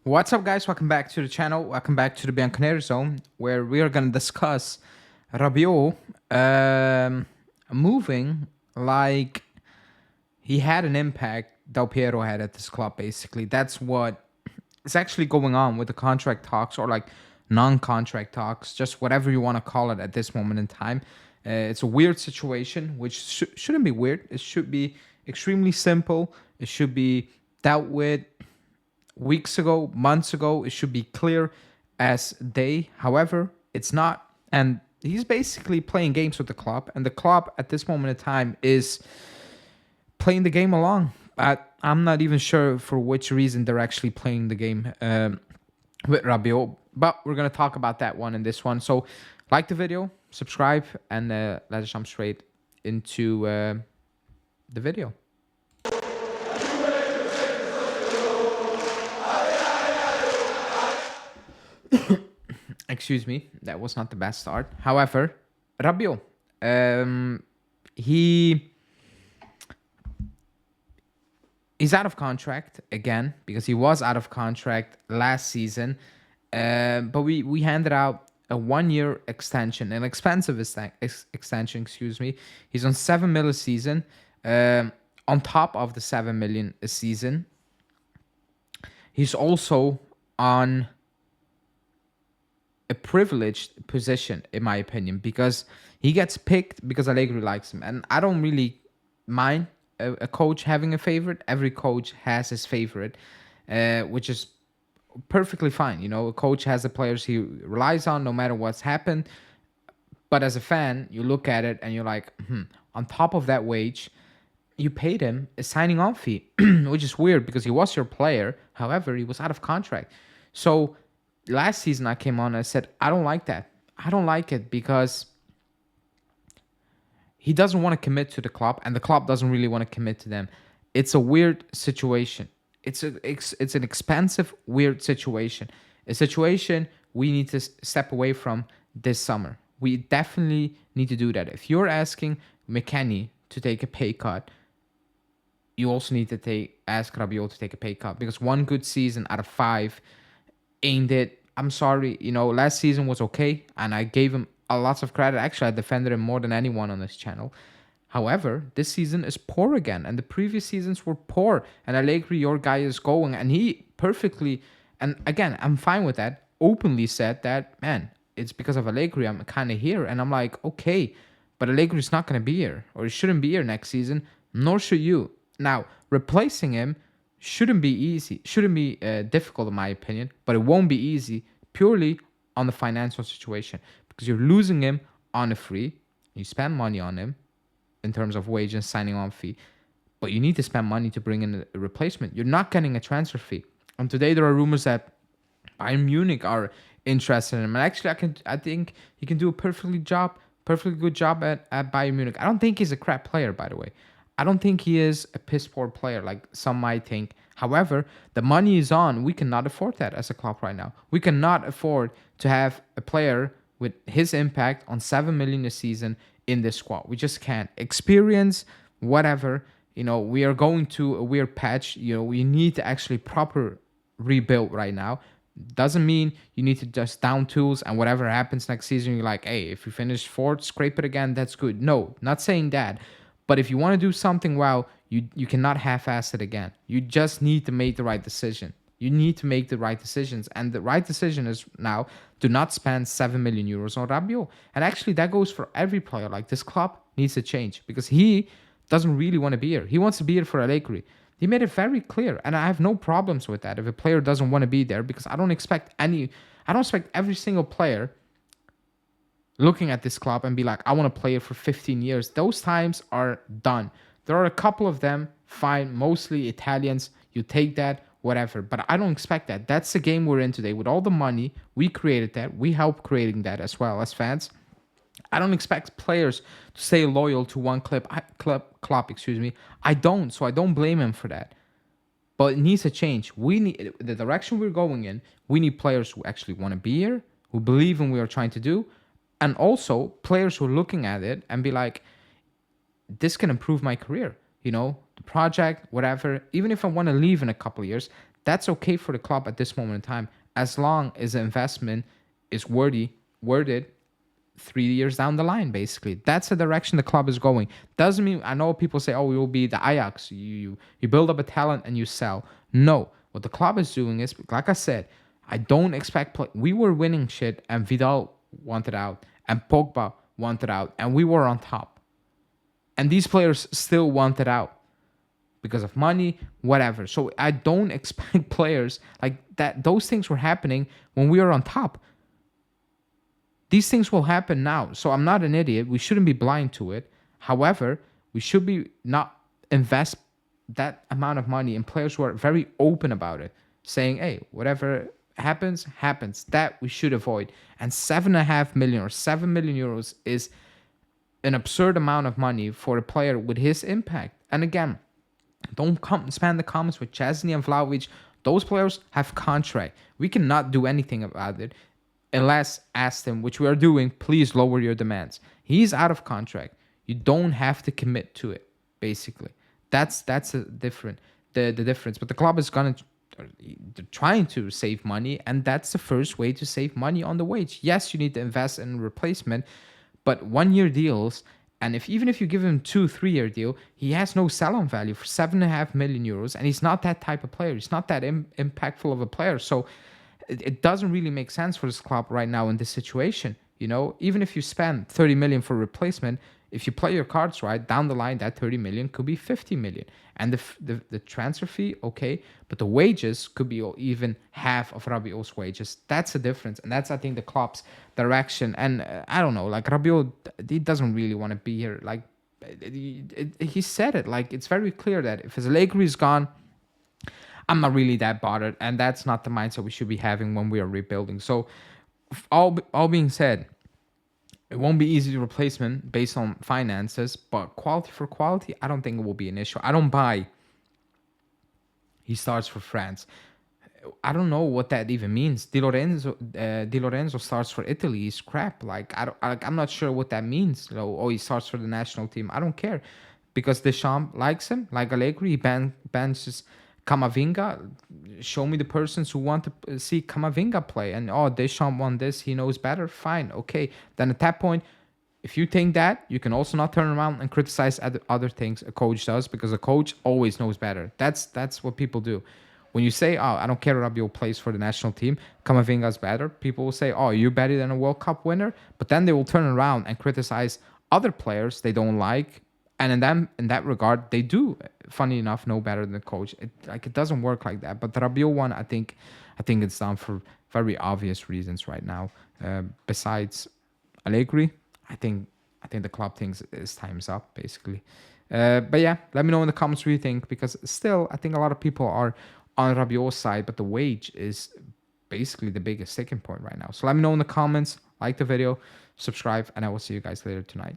What's up, guys? Welcome back to the channel. Welcome back to the Bianconeri Zone, where we are going to discuss Rabiot moving like he had an impact Del Piero had at this club, basically. That's what is actually going on with the contract talks or like non-contract talks, just whatever you want to call it at this moment in time. It's a weird situation, which shouldn't be weird. It should be extremely simple. It should be dealt with weeks ago, months ago. It should be clear as day. However, it's not. And he's basically playing games with the club. And the club at this moment in time is playing the game along. But I'm not even sure for which reason they're actually playing the game with Rabiot. But we're going to talk about that one in this one. So like the video, subscribe, and let's jump straight into the video. Excuse me, that was not the best start. However, Rabiot, he's out of contract again because he was out of contract last season. But we handed out a 1-year extension, an expensive extension. Excuse me. He's on 7 million a season, on top of the 7 million a season. He's also on a privileged position, in my opinion, because he gets picked because Allegri likes him. And I don't really mind a coach having a favorite. Every coach has his favorite, which is perfectly fine. You know, a coach has the players he relies on no matter what's happened. But as a fan, you look at it and you're like, on top of that wage, you paid him a signing on fee, which is weird because he was your player. However, he was out of contract. So last season I came on and I said, I don't like that. I don't like it because he doesn't want to commit to the club and the club doesn't really want to commit to them. It's a weird situation. It's an expensive, weird situation. A situation we need to step away from this summer. We definitely need to do that. If you're asking McKennie to take a pay cut, you also need to ask Rabiot to take a pay cut because one good season out of 5 ain't it. I'm sorry, last season was okay, and I gave him a lots of credit. Actually, I defended him more than anyone on this channel. However, this season is poor again, and the previous seasons were poor. And Allegri, your guy, is going, and he perfectly, and again, I'm fine with that, openly said that, man, it's because of Allegri I'm kind of here. And I'm like, okay, but Allegri's not going to be here, or he shouldn't be here next season, nor should you. Now, replacing him shouldn't be easy, shouldn't be difficult in my opinion, but it won't be easy purely on the financial situation because you're losing him on a free. You spend money on him in terms of wage and signing on fee, but you need to spend money to bring in a replacement. You're not getting a transfer fee. And today there are rumors that Bayern Munich are interested in him. And actually, I think he can do a perfectly good job at Bayern Munich. I don't think he's a crap player, by the way. I don't think he is a piss poor player like some might think. However, the money is on. We cannot afford that as a club right now. We cannot afford to have a player with his impact on 7 million a season in this squad. We just can't. Experience, whatever. We are going to a weird patch. We need to actually proper rebuild right now. Doesn't mean you need to just down tools and whatever happens next season, you're like, hey, if you finish fourth, scrape it again, that's good. No, not saying that. But if you want to do something well, you cannot half-ass it again. You just need to make the right decision. You need to make the right decisions. And the right decision is now to not spend 7 million euros on Rabiot. And actually, that goes for every player. Like, this club needs to change because he doesn't really want to be here. He wants to be here for Allegri. He made it very clear. And I have no problems with that if a player doesn't want to be there because I don't expect every single player looking at this club and be like, I want to play it for 15 years. Those times are done. There are a couple of them, fine, mostly Italians. You take that, whatever. But I don't expect that. That's the game we're in today. With all the money, we created that. We helped creating that as well as fans. I don't expect players to stay loyal to one club. I don't, so I don't blame him for that. But it needs to change. We need the direction we're going in. We need players who actually want to be here, who believe in what we are trying to do, and also players who are looking at it and be like, this can improve my career. The project, whatever. Even if I want to leave in a couple of years, That's okay for the club at this moment in time, as long as the investment is worded 3 years down the line. Basically, that's the direction the club is going. Doesn't mean, I know people say, oh, we will be the Ajax. You build up a talent and you sell. No, what the club is doing is, like I said, I don't expect we were winning shit and Vidal wanted out and Pogba wanted out and we were on top, and these players still wanted out because of money, whatever. So I don't expect players like that. Those things were happening when we were on top. These things will happen now. So I'm not an idiot. We shouldn't be blind to it. However, we should be not invest that amount of money in players who are very open about it, saying, hey, whatever happens, happens. That we should avoid. And 7.5 million or 7 million euros is an absurd amount of money for a player with his impact. And again, don't spam the comments with Chesney and Vlahovic. Those players have contract. We cannot do anything about it unless asked him, which we are doing, please lower your demands. He's out of contract. You don't have to commit to it, basically. That's the difference. But the club is they're trying to save money, and that's the first way to save money on the wage. Yes, you need to invest in replacement, but 1 year deals, and even if you give him 2-3 year deal, he has no sell-on value for 7.5 million euros, and he's not that type of player. He's not that impactful of a player. So it doesn't really make sense for this club right now in this situation. Even if you spend 30 million for replacement, if you play your cards right, down the line, that 30 million could be 50 million. And the transfer fee, okay, but the wages could be even half of Rabiot's wages. That's the difference. And that's, I think, the club's direction. And I don't know, like Rabiot, he doesn't really want to be here. Like, he said it, like, it's very clear that if his Allegri is gone, I'm not really that bothered. And that's not the mindset we should be having when we are rebuilding. So all being said, it won't be easy to replacement based on finances, but quality for quality, I don't think it will be an issue. I don't buy he starts for France. I don't know what that even means. Di Lorenzo starts for Italy. He's crap. I'm not sure what that means. He starts for the national team. I don't care, because Deschamps likes him, like Allegri. He benches Camavinga. Show me the persons who want to see Camavinga play, and Deschamps won this, he knows better. Fine, okay. Then at that point, if you think that, you can also not turn around and criticize other things a coach does, because a coach always knows better. That's what people do. When you say, I don't care Rabiot plays for the national team, Camavinga's better, people will say, you're better than a World Cup winner. But then they will turn around and criticize other players they don't like. And in that regard, they do, funny enough, know better than the coach. It doesn't work like that. But the Rabiot one, I think it's done for very obvious reasons right now. Besides Allegri, I think the club thinks his time's up, basically. But yeah, let me know in the comments what you think, because still, I think a lot of people are on Rabiot's side, but the wage is basically the biggest sticking point right now. So let me know in the comments, like the video, subscribe, and I will see you guys later tonight.